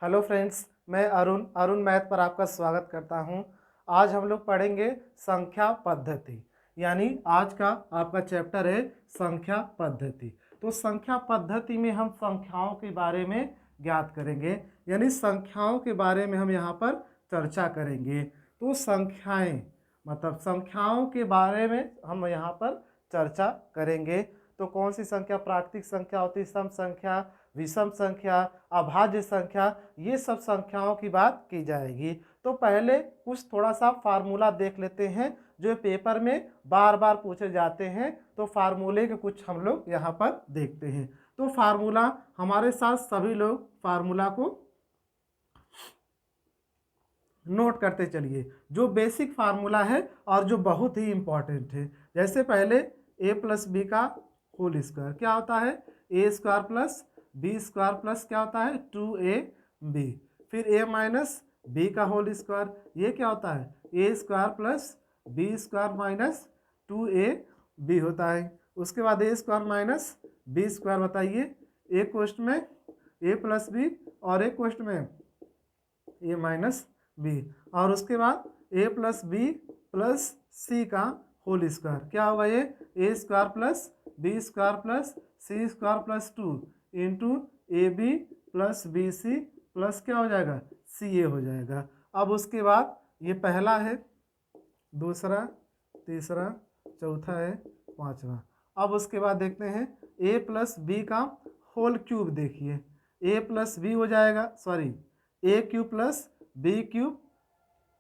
Hello friends, मैं Arun math पर आपका स्वागत करता हूं। आज हम लोग पढ़ेंगे संख्या पद्धति, यानी आज का आपका चैप्टर है संख्या पद्धति। तो संख्या पद्धति में हम संख्याओं के बारे में ज्ञात करेंगे, यानी संख्याओं के बारे में हम यहाँ पर चर्चा करेंगे। तो संख्याएं मतलब संख्याओं के बारे में हम यहाँ पर चर्चा करेंगे। तो कौन सी संख्या प्राकृतिक संख्या होती है, सम संख्या, विषम संख्या, अभाज्य संख्या, ये सब संख्याओं की बात की जाएगी। तो पहले कुछ थोड़ा सा फार्मूला देख लेते हैं जो पेपर में बार बार पूछे जाते हैं। तो फार्मूले के कुछ हम लोग यहाँ पर देखते हैं। तो फार्मूला हमारे साथ सभी लोग फार्मूला को नोट करते चलिए, जो बेसिक फार्मूला है और जो बहुत ही इंपॉर्टेंट है। जैसे पहले a प्लस बी का होल स्क्वायर क्या होता है, A square plus B square plus क्या होता है 2ab। फिर a माइनस बी का होल स्क्वायर, ये क्या होता है A square plus B square minus 2ab होता है। उसके बाद A square minus B square, बताइए एक क्वेश्चन में a प्लस बी और एक क्वेश्चन में a माइनस बी। और उसके बाद a plus B plus C का होल स्क्वायर क्या होगा, ये A square plus B square plus C square plus 2 into A B plus B C plus क्या हो जाएगा सी ए हो जाएगा। अब उसके बाद ये पहला है, दूसरा, तीसरा, चौथा है, पांचवा। अब उसके बाद देखते हैं a प्लस बी का होल क्यूब। देखिए a प्लस बी हो जाएगा, sorry A cube plus B cube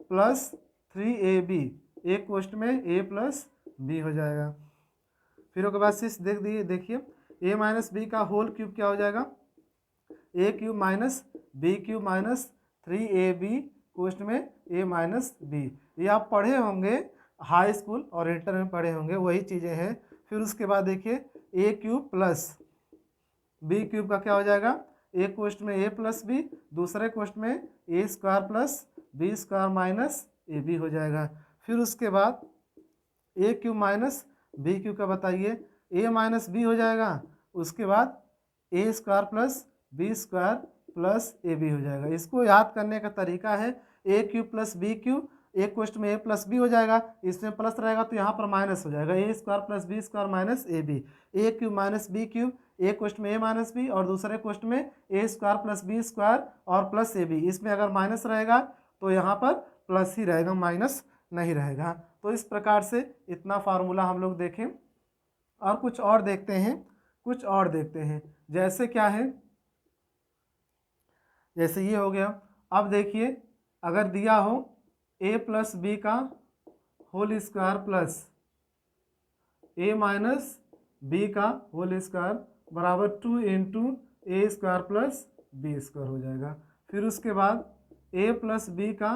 plus 3ab, एक क्वेश्चन में a प्लस बी हो जाएगा। फिर उसके बाद सिक्स देखिए a माइनस बी का होल क्यूब क्या हो जाएगा, a cube minus B cube minus 3ab, question में a माइनस बी। ये आप पढ़े होंगे हाई स्कूल और इंटर में पढ़े होंगे, वही चीज़ें हैं। फिर उसके बाद देखिए a cube plus B cube का क्या हो जाएगा, एक क्वेश्चन में a प्लस बी, दूसरे क्वेश्चन में A square plus B square minus A B हो जाएगा। फिर उसके बाद A cube minus B cube का बताइए a माइनस बी हो जाएगा। उसके बाद A square plus B square plus A B हो जाएगा। इसको याद करने का तरीका है A cube plus B cube, एक क्वेश्चन में a प्लस बी हो जाएगा, इसमें प्लस रहेगा तो यहाँ पर माइनस हो जाएगा, A square plus B square minus A B. A cube minus B cube, एक क्वेश्चन में a माइनस बी और दूसरे क्वेश्चन में A square plus B square और प्लस ए बी। इसमें अगर माइनस रहेगा तो यहाँ पर प्लस ही रहेगा, माइनस नहीं रहेगा। तो इस प्रकार से इतना फार्मूला हम लोग देखें। और कुछ और देखते हैं, जैसे क्या है, जैसे ये हो गया। अब देखिए अगर दिया हो a प्लस बी का whole square plus a minus B का होल स्क्वायर बराबर 2 into A square plus B square हो जाएगा। फिर उसके बाद a प्लस बी का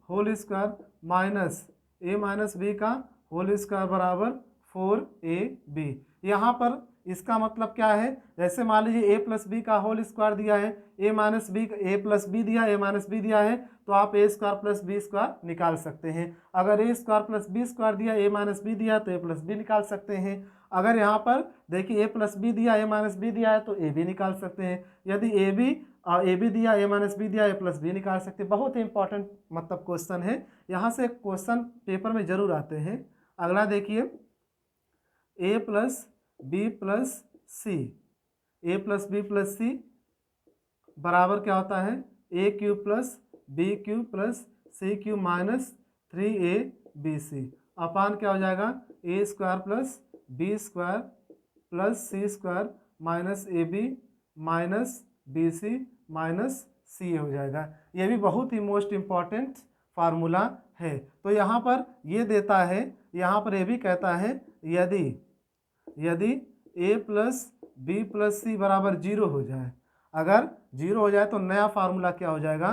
whole square minus a minus B का होल स्क्वायर बराबर 4ab। यहाँ पर इसका मतलब क्या है, जैसे मान लीजिए a प्लस बी का होल स्क्वायर दिया है, a minus B A plus B दिया, a माइनस बी दिया है, तो आप A square plus B square निकाल सकते हैं। अगर A square plus B square दिया, a माइनस बी दिया तो a प्लस बी निकाल सकते हैं। अगर यहाँ पर देखिए a प्लस बी दिया, a माइनस बी दिया है तो a बी निकाल सकते हैं। यदि ए बी दिया, a माइनस बी दिया, a प्लस बी निकाल सकते हैं। बहुत ही इंपॉर्टेंट मतलब क्वेश्चन है, यहाँ से क्वेश्चन पेपर में जरूर आते हैं। अगला देखिए a plus B plus C, A plus B plus C बराबर क्या होता है A cube plus B cube plus C cube minus 3ab अपान क्या हो जाएगा A square plus B square plus C square minus A B minus B C minus C हो जाएगा। ये भी बहुत ही मोस्ट इम्पॉर्टेंट फार्मूला है। तो यहाँ पर ये देता है, यहाँ पर ये भी कहता है यदि a plus B plus C बराबर 0 हो जाए, अगर 0 हो जाए तो नया फार्मूला क्या हो जाएगा,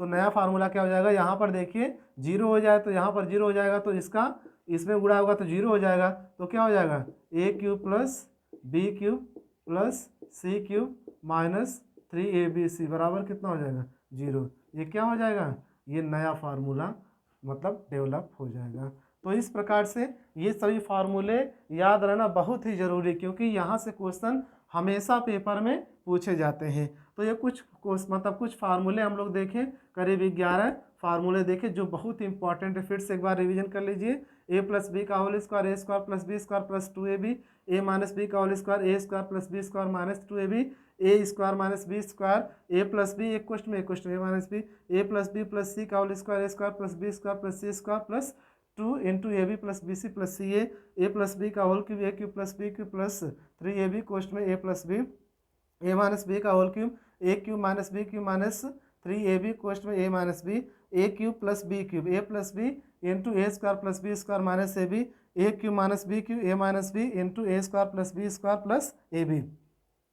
तो नया फार्मूला क्या हो जाएगा, यहाँ पर देखिए 0 हो जाए तो यहाँ पर 0 हो जाएगा, तो इसका इसमें गुणा होगा तो 0 हो जाएगा, तो क्या हो जाएगा A cube plus B cube plus C cube minus 3ab बराबर कितना हो जाएगा 0। ये क्या हो जाएगा, ये नया फार्मूला मतलब डेवलप हो जाएगा। तो इस प्रकार से ये सभी फार्मूले याद रहना बहुत ही ज़रूरी, क्योंकि यहाँ से क्वेश्चन हमेशा पेपर में पूछे जाते हैं। तो ये कुछ कुछ फार्मूले हम लोग देखें, करीब 11 फार्मूले देखें जो बहुत ही इंपॉर्टेंट है। फिर से एक बार रिवीजन कर लीजिए। ए प्लस बी का whole square A square plus B square plus 2ab, A minus B का whole square A square plus B square minus 2ab, A square minus B square A plus B एक question में एक question A minus B, A plus B plus C का whole square A square plus B square plus C square plus 2 into A B plus B C plus C A plus B का whole cube A cube plus B cube plus 3ab question में A plus B, A minus B का whole cube A cube minus B cube minus 3ab question में A minus B, A cube plus B cube A plus B into A square plus B square minus A B, A cube minus B cube A minus B into A square plus B square plus A B.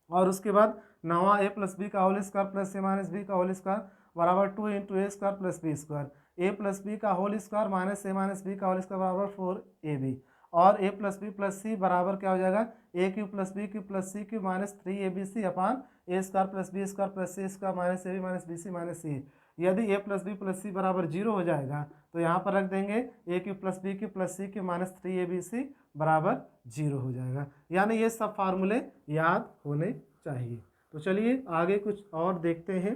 और उसके बाद नवा A plus B का whole square plus A minus B का whole square बराबर 2 into A square plus B square, A plus B का whole square minus A minus B का whole square बराबर 4ab, और A plus B plus C बराबर क्या हो जाएगा A cube plus B cube plus C cube minus 3abc अपान A square plus B square plus C square minus A B minus B C minus C. यदि A plus B plus C बराबर 0 हो जाएगा तो यहाँ पर रख देंगे A cube plus B cube plus C cube minus 3abc बराबर 0 हो जाएगा। यानी ये सब फार्मूले याद होने चाहिए। तो चलिए आगे कुछ और देखते हैं।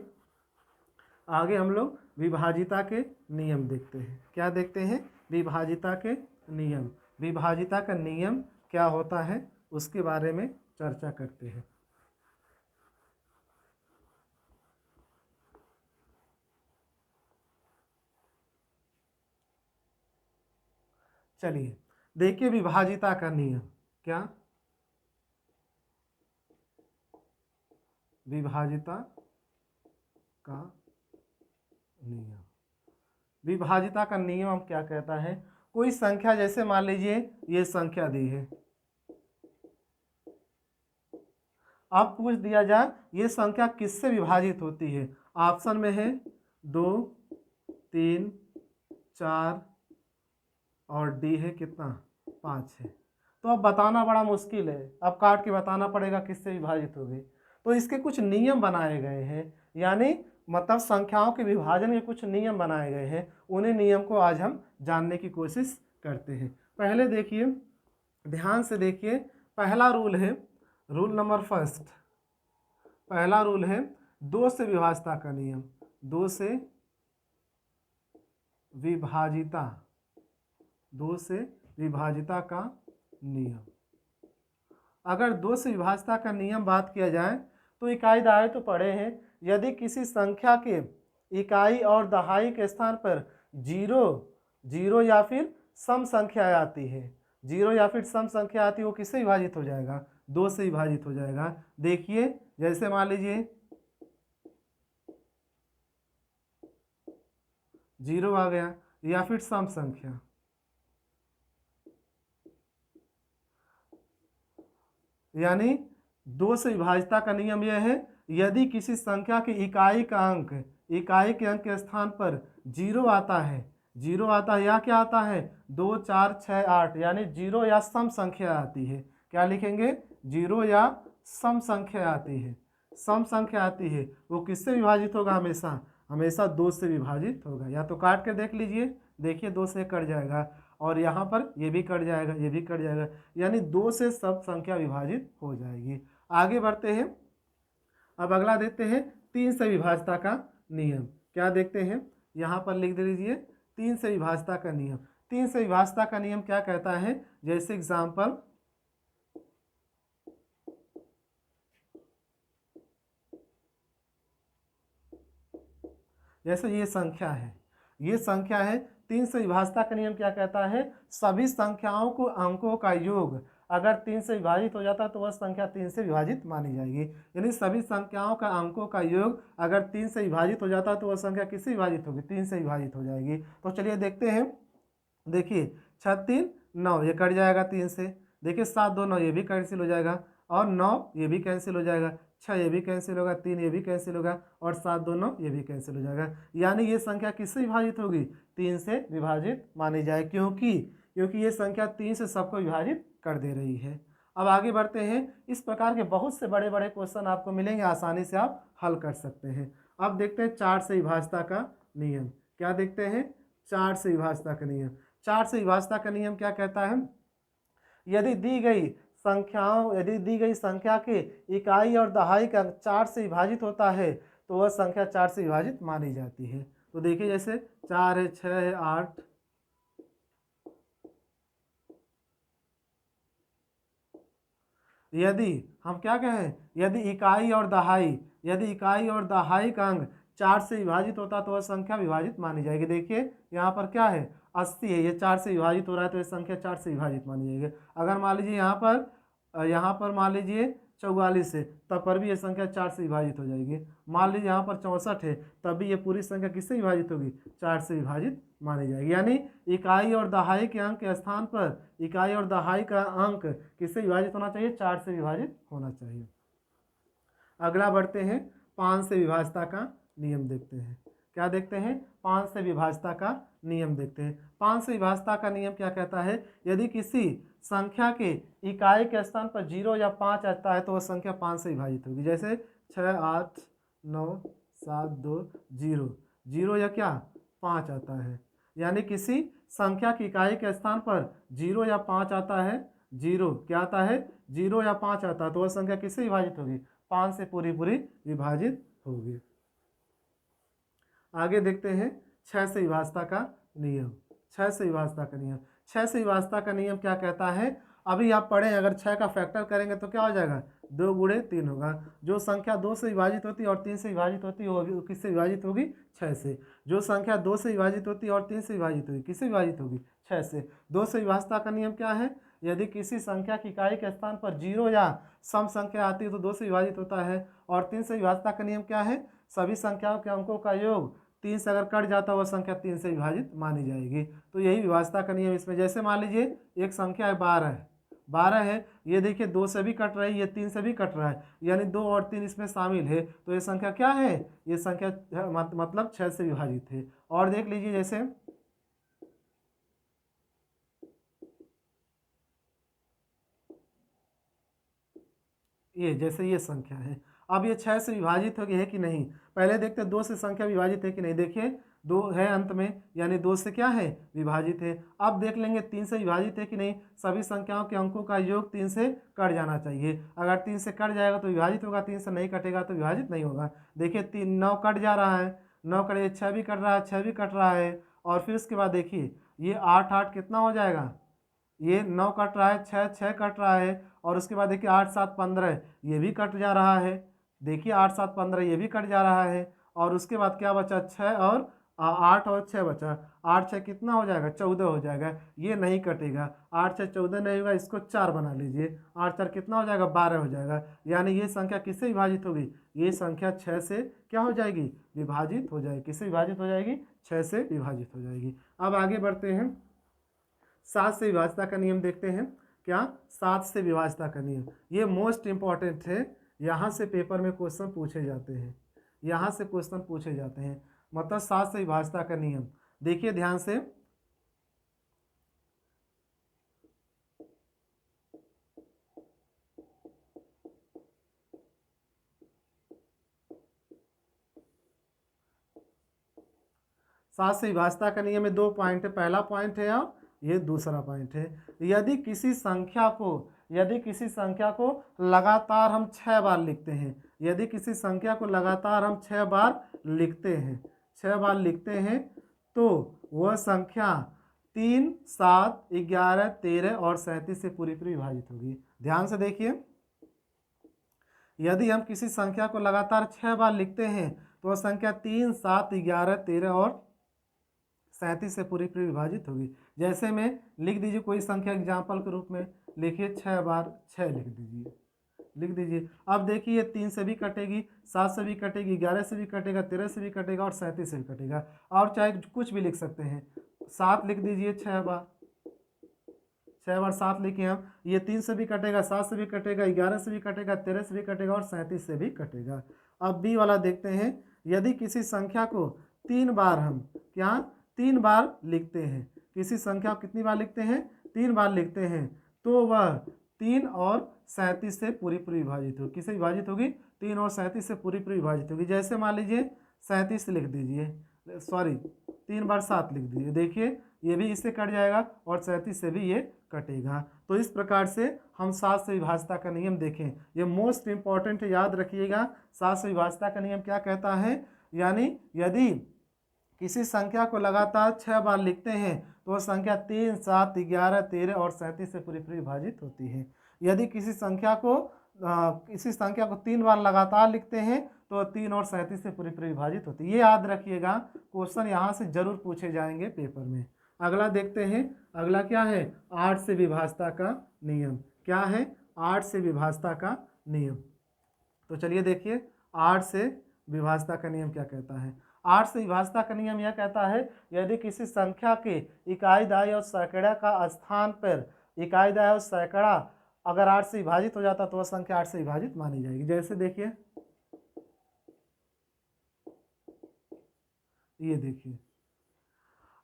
आगे हम लोग विभाजिता के नियम देखते हैं। क्या देखते हैं? विभाजिता के नियम। विभाजिता का नियम क्या होता है उसके बारे में चर्चा करते हैं। चलिए देखिए विभाजिता का नियम। क्या? विभाजिता का नियम। विभाजिता का नियम हम क्या कहता है? कोई संख्या, जैसे मान लीजिए ये संख्या दी है, अब पूछ दिया जाए ये संख्या किससे विभाजित होती है। ऑप्शन में है 2, 3, 4 और डी है कितना 5 है। तो अब बताना बड़ा मुश्किल है, अब काट के बताना पड़ेगा किससे विभाजित होगी। तो इसके कुछ नियम बनाए गए हैं, यानी मतलब संख्याओं के विभाजन के कुछ नियम बनाए गए हैं। उन्हीं नियम को आज हम जानने की कोशिश करते हैं। पहले देखिए, ध्यान से देखिए, पहला रूल है, रूल नंबर फर्स्ट, पहला रूल है 2 से विभाजिता का नियम। 2 से विभाजिता, 2 से विभाजिता का नियम। अगर 2 से विभाजिता का नियम बात किया जाए तो इकाई दहाई तो पढ़े हैं। यदि किसी संख्या के इकाई और दहाई के स्थान पर जीरो या फिर सम संख्या आती है, 0 या फिर सम संख्या आती है, वो किससे विभाजित हो जाएगा? 2 से विभाजित हो जाएगा। देखिए जैसे मान लीजिए 0 आ गया, या फिर सम संख्या, यानी 2 से विभाजिता का नियम यह है, यदि किसी संख्या की इकाई के अंक के स्थान पर 0 आता है, 0 आता है या क्या आता है 2, 4, 6, 8, यानी 0 या सम संख्या आती है। क्या लिखेंगे? 0 या सम संख्या आती है, सम संख्या आती है, वो किससे विभाजित होगा? हमेशा 2 से विभाजित होगा। या तो काट के देख लीजिए, देखिए 2 से कट जाएगा, और यहाँ पर ये भी कट जाएगा, ये भी कट जाएगा, यानी 2 से सब संख्या विभाजित हो जाएगी। आगे बढ़ते हैं। अब अगला देखते हैं 3 से विभाजिता का नियम। क्या देखते हैं? यहाँ पर लिख दे लीजिए 3 से विभाजिता का नियम। 3 से विभाजिता का नियम क्या कहता है? जैसे एग्जाम्पल, जैसे ये संख्या है, ये संख्या है, 3 से विभाजिता का नियम क्या कहता है? सभी संख्याओं को अंकों का योग अगर 3 से विभाजित हो जाता है तो वह संख्या 3 से विभाजित मानी जाएगी। यानी सभी संख्याओं का अंकों का योग अगर 3 से विभाजित हो जाता है तो वह संख्या किससे विभाजित होगी? 3 से विभाजित हो जाएगी। तो चलिए देखते हैं। देखिए 6 3 9, ये कट जाएगा 3 से। देखिए 7 2 9, ये भी कैंसिल हो जाएगा, और 9 ये भी कैंसिल हो जाएगा, 6 ये भी कैंसिल होगा, 3 ये भी कैंसिल होगा, और 7 2 9 ये भी कैंसिल हो जाएगा। यानी ये संख्या किससे विभाजित होगी? 3 से विभाजित मानी जाए, क्योंकि ये संख्या 3 से सबको विभाजित कर दे रही है। अब आगे बढ़ते हैं। इस प्रकार के बहुत से बड़े बड़े क्वेश्चन आपको मिलेंगे, आसानी से आप हल कर सकते हैं। अब देखते हैं 4 से विभाजिता का नियम। क्या देखते हैं? 4 से विभाजिता का नियम। 4 से विभाजिता का नियम क्या कहता है? यदि दी गई संख्याओं, यदि दी गई संख्या के इकाई और दहाई का 4 से विभाजित होता है तो वह संख्या 4 से विभाजित मानी जाती है। तो देखिए जैसे 4 है, 6 है, 8, यदि हम क्या कहें, यदि इकाई और दहाई का अंक 4 से विभाजित होता तो वह संख्या विभाजित मानी जाएगी। देखिए यहाँ पर क्या है, 80 है, ये 4 से विभाजित हो रहा है तो ये संख्या 4 से विभाजित मानी जाएगी। अगर मान लीजिए यहाँ पर मान लीजिए 44 है, तब पर भी ये संख्या 4 से विभाजित हो जाएगी। मान लीजिए यहाँ पर 64 है, तब भी ये पूरी संख्या किससे विभाजित होगी, 4 से विभाजित मानी जाएगी। यानी इकाई और दहाई के अंक के स्थान पर इकाई और दहाई का अंक किससे विभाजित होना चाहिए, 4 से विभाजित होना चाहिए। अगला बढ़ते हैं, 5 से विभाज्यता का नियम देखते हैं। क्या देखते हैं, 5 से विभाज्यता का नियम देखते हैं। 5 से विभाज्यता का नियम क्या कहता है, यदि किसी संख्या के इकाई के स्थान पर 0 या 5 आता है तो वह संख्या 5 से विभाजित होगी। जैसे 6, 8, 9, 7, 2, 0, 0 या क्या 5 आता है। यानी किसी संख्या की इकाई के स्थान पर 0 या 5 आता है, 0 क्या आता है, 0 या 5 आता है तो वह संख्या किससे विभाजित होगी, 5 से पूरी विभाजित होगी। आगे देखते हैं 6 से विभाज्यता का नियम। 6 से विभाज्यता का नियम, 6 से विभाज्यता का नियम क्या कहता है, अभी आप पढ़ें, अगर 6 का फैक्टर करेंगे तो क्या हो जाएगा, 2 गुणे 3 होगा। जो संख्या 2 से विभाजित होती है और 3 से विभाजित होती है वो किससे विभाजित होगी, 6 से। जो संख्या 2 से विभाजित होती है और 3 से विभाजित होगी, किससे विभाजित होगी, 6 से। 2 से विभाज्यता का नियम क्या है, यदि किसी संख्या की इकाई के स्थान पर 0 या सम संख्या आती है तो 2 से विभाजित होता है। और 3 से विभाज्यता का नियम क्या है, सभी संख्याओं के अंकों का योग 3 से अगर कट जाता है वह संख्या 3 से विभाजित मानी जाएगी। तो यही विभाज्यता का नियम इसमें। जैसे मान लीजिए एक संख्या है 12 है, ये देखिए 2 से भी कट रही है, ये 3 से भी कट रहा है, यानी 2 और 3 इसमें शामिल है, तो ये संख्या क्या है, ये संख्या मतलब 6 से विभाजित है। और देख लीजिए जैसे ये संख्या है, अब ये 6 से विभाजित हो गई है कि नहीं, पहले देखते हैं 2 से संख्या विभाजित है कि नहीं। देखिए 2 है अंत में, यानी 2 से क्या है, विभाजित है। अब देख लेंगे 3 से विभाजित है कि नहीं, सभी संख्याओं के अंकों का योग 3 से कट जाना चाहिए। अगर 3 से कट जाएगा तो विभाजित होगा, 3 से नहीं कटेगा तो विभाजित नहीं होगा। देखिए 9 कट जा रहा है, 9 कट, 6 भी कट रहा है, 6 भी कट रहा है। और फिर उसके बाद देखिए ये 8 कितना हो जाएगा, ये 9 कट रहा है, 6 कट रहा है। और उसके बाद देखिए 8 7 15 ये भी कट जा रहा है। देखिए 8 7 15 ये भी कट जा रहा है। और उसके बाद क्या बचा, 6 और 8 और 6 बचा। 8 6 कितना हो जाएगा, 14 हो जाएगा। ये नहीं कटेगा, 8 6 14 नहीं होगा, इसको 4 बना लीजिए। 8 4 कितना हो जाएगा, 12 हो जाएगा। यानी ये संख्या किससे विभाजित होगी, ये संख्या 6 से क्या हो जाएगी, विभाजित हो जाएगी। किससे विभाजित हो जाएगी, 6 से विभाजित हो जाएगी। अब आगे बढ़ते हैं, 7 से विभाज्यता का नियम देखते हैं। क्या, 7 से विभाज्यता का नियम, ये मोस्ट इंपॉर्टेंट है। यहाँ से पेपर में क्वेश्चन पूछे जाते हैं, यहाँ से क्वेश्चन पूछे जाते हैं। मतलब 7 से विभाज्यता का नियम देखिए ध्यान से। सात से विभाज्यता का नियम में 2 पॉइंट है, पहला पॉइंट है और ये दूसरा पॉइंट है। यदि किसी संख्या को लगातार हम 6 बार लिखते हैं, यदि किसी संख्या को लगातार हम 6 बार लिखते हैं, 6 बार लिखते हैं, तो वह संख्या 3 7 11 13 और 37 से पूरी विभाजित होगी। ध्यान से देखिए, यदि हम किसी संख्या को लगातार 6 बार लिखते हैं तो वह संख्या 3 7 11 13 और 37 से पूरी विभाजित होगी। जैसे में लिख दीजिए कोई संख्या एग्जाम्पल के रूप में, लिखिए 6 बार 6 लिख दीजिए। अब देखिए 3 से भी कटेगी, 7 से भी कटेगी, 11 से भी कटेगा, 13 से भी कटेगा और 37 से भी कटेगा। और चाहे कुछ भी लिख सकते हैं, 7 लिख दीजिए 6 बार 7 लिखे हम। ये 3 से भी कटेगा, 7 से भी कटेगा, 11 से भी कटेगा, 13 से भी कटेगा और 37 से भी कटेगा। अब बी वाला देखते हैं, यदि किसी संख्या को 3 बार हम 3 बार लिखते हैं, किसी संख्या को कितनी बार लिखते हैं, 3 बार लिखते हैं, तो वह 3 और 37 से पूरी विभाजित होगी। किससे विभाजित होगी, 3 और 37 से पूरी विभाजित होगी। जैसे मान लीजिए 37 लिख दीजिए, 3 बार 7 लिख दीजिए। देखिए ये भी इससे कट जाएगा और 37 से भी ये कटेगा। तो इस प्रकार से हम 7 से विभाज्यता का नियम देखें। ये मोस्ट इंपॉर्टेंट है, याद रखिएगा। 7 से विभाज्यता का नियम क्या कहता है, यानी यदि किसी संख्या को लगातार 6 बार लिखते हैं तो वह संख्या 3, 7, 11, 13 और 37 से पूरी पूरी विभाजित होती है। यदि किसी संख्या को 3 बार लगातार लिखते हैं तो 3 और 37 से पूरी पूरी विभाजित होती है। ये याद रखिएगा, क्वेश्चन यहाँ से जरूर पूछे जाएंगे पेपर में। अगला देखते हैं, अगला क्या है, 8 से विभाज्यता का नियम। क्या है, 8 से विभाज्यता का नियम। तो चलिए देखिए 8 से विभाज्यता का नियम क्या कहता है। 8 से विभाज्यता का नियम यह कहता है, यदि किसी संख्या के इकाई, दहाई और सैकड़ा का स्थान पर इकाई, दहाई और सैकड़ा अगर 8 से विभाजित हो जाता तो वह संख्या 8 से विभाजित मानी जाएगी। जैसे देखिए, ये देखिए,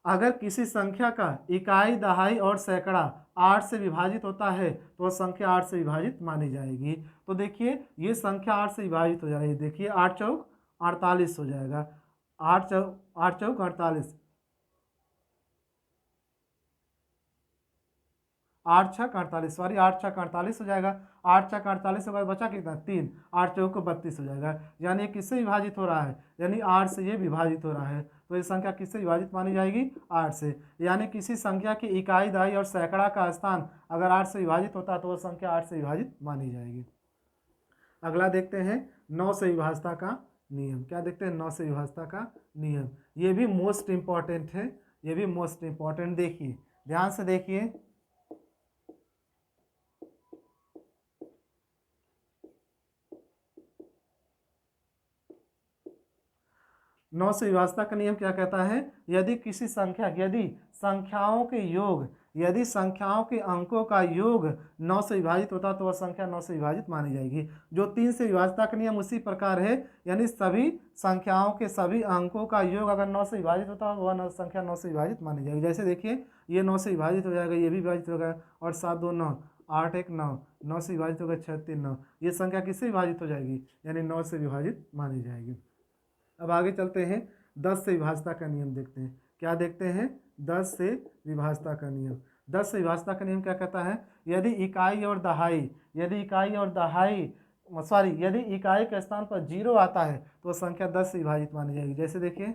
अगर किसी संख्या का इकाई, दहाई और सैकड़ा 8 से विभाजित होता है तो वह संख्या 8 से विभाजित मानी जाएगी। तो देखिए ये संख्या 8 से विभाजित हो जा रही है। देखिए 8 चौक 48 हो जाएगा, 8 चौक 48, 8 छक 48, सॉरी 8 छक 48 हो जाएगा। 8 छक 48 के बाद बचा कितना, 3, 8 चौक को 32 हो जाएगा। यानी ये किससे विभाजित हो रहा है, यानी 8 से ये विभाजित हो रहा है। तो ये संख्या किससे विभाजित मानी जाएगी, 8 से। यानी किसी संख्या की इकाई, दहाई और सैकड़ा का स्थान अगर 8 से विभाजित होता है तो वह संख्या 8 से विभाजित मानी जाएगी। अगला देखते हैं 9 से विभाज्यता का नियम। क्या देखते हैं, 9 से विभाज्यता का नियम। ये भी मोस्ट इंपॉर्टेंट है, ये भी मोस्ट इंपॉर्टेंट। देखिए ध्यान से देखिए, 9 से विभाज्यता का नियम क्या कहता है, यदि किसी संख्या, यदि संख्याओं के योग, यदि संख्याओं के अंकों का योग 9 से विभाजित होता तो वह संख्या 9 से विभाजित मानी जाएगी। जो 3 से विभाज्यता का नियम उसी प्रकार है, यानी सभी संख्याओं के सभी अंकों का योग अगर 9 से विभाजित होता है वह संख्या 9 से विभाजित मानी जाएगी। जैसे देखिए ये 9 से विभाजित हो जाएगा, ये भी विभाजित होगा, और 7 2 9, 8 1 9, 9 से विभाजित होगा, 6 3 9, ये संख्या किससे विभाजित हो जाएगी, यानी 9 से विभाजित मानी जाएगी। अब आगे चलते हैं, 10 से विभाज्यता का नियम देखते हैं। क्या देखते हैं, 10 से विभाज्यता का नियम। 10 से विभाज्यता का नियम क्या कहता है, यदि इकाई और दहाई, यदि इकाई और दहाई, सॉरी यदि इकाई के स्थान पर 0 आता है तो संख्या 10 से विभाजित मानी जाएगी। जैसे देखिए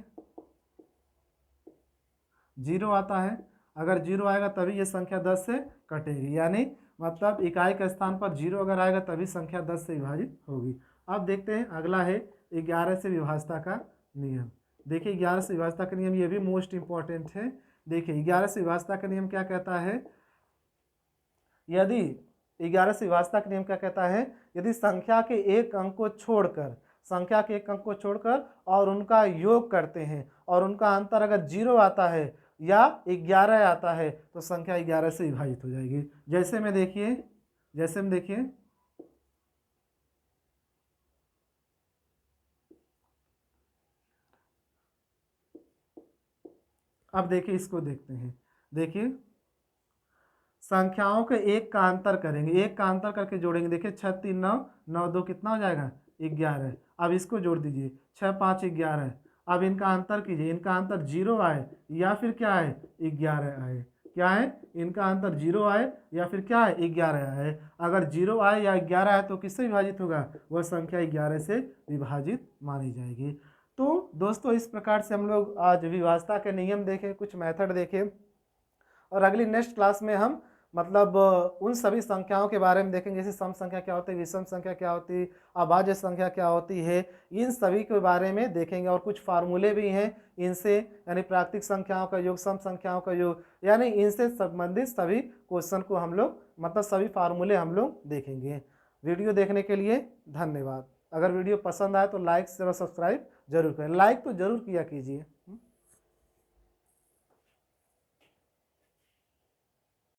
0 आता है, अगर 0 आएगा तभी ये संख्या 10 से कटेगी, यानी मतलब इकाई के स्थान पर 0 अगर आएगा तभी संख्या 10 से विभाजित होगी। अब देखते हैं अगला है 11 से विभाज्यता का नियम। देखिए 11 से विभाज्यता का नियम, ये भी मोस्ट इंपॉर्टेंट है। देखिए 11 से विभाज्यता का नियम क्या कहता है, यदि 11 से विभाज्यता का नियम क्या कहता है, यदि संख्या के एक अंक को छोड़कर, संख्या के एक अंक को छोड़कर और उनका योग करते हैं और उनका अंतर अगर 0 आता है या 11 आता है तो संख्या 11 से विभाजित हो जाएगी। जैसे में देखिए, जैसे में देखिए, अब देखिए इसको देखते हैं। देखिए संख्याओं के एक का अंतर करेंगे, एक का अंतर करके जोड़ेंगे। देखिए 6 3 9, 9 2 कितना हो जाएगा, 11। अब इसको जोड़ दीजिए, 6 5 11। अब इनका अंतर कीजिए, इनका अंतर 0 आए या फिर क्या आए, 11 आए। क्या है, इनका अंतर 0 आए या फिर क्या है, 11 आए। अगर 0 आए या 11 आए तो किससे विभाजित होगा, वह संख्या 11 से विभाजित मानी जाएगी। तो दोस्तों इस प्रकार से हम लोग आज विभाज्यता के नियम देखे, कुछ मेथड देखे, और अगली नेक्स्ट क्लास में हम मतलब उन सभी संख्याओं के बारे में देखेंगे, जैसे सम संख्या क्या होती है, विषम संख्या क्या होती है, अभाज्य संख्या क्या होती है, इन सभी के बारे में देखेंगे। और कुछ फार्मूले भी हैं इनसे, यानी प्राकृतिक संख्याओं का योग, सम संख्याओं का योग, यानी इनसे संबंधित सभी क्वेश्चन को हम लोग मतलब सभी फार्मूले हम लोग देखेंगे। वीडियो देखने के लिए धन्यवाद। अगर वीडियो पसंद आए तो लाइक और सब्सक्राइब जरूर करें, लाइक तो जरूर किया कीजिए।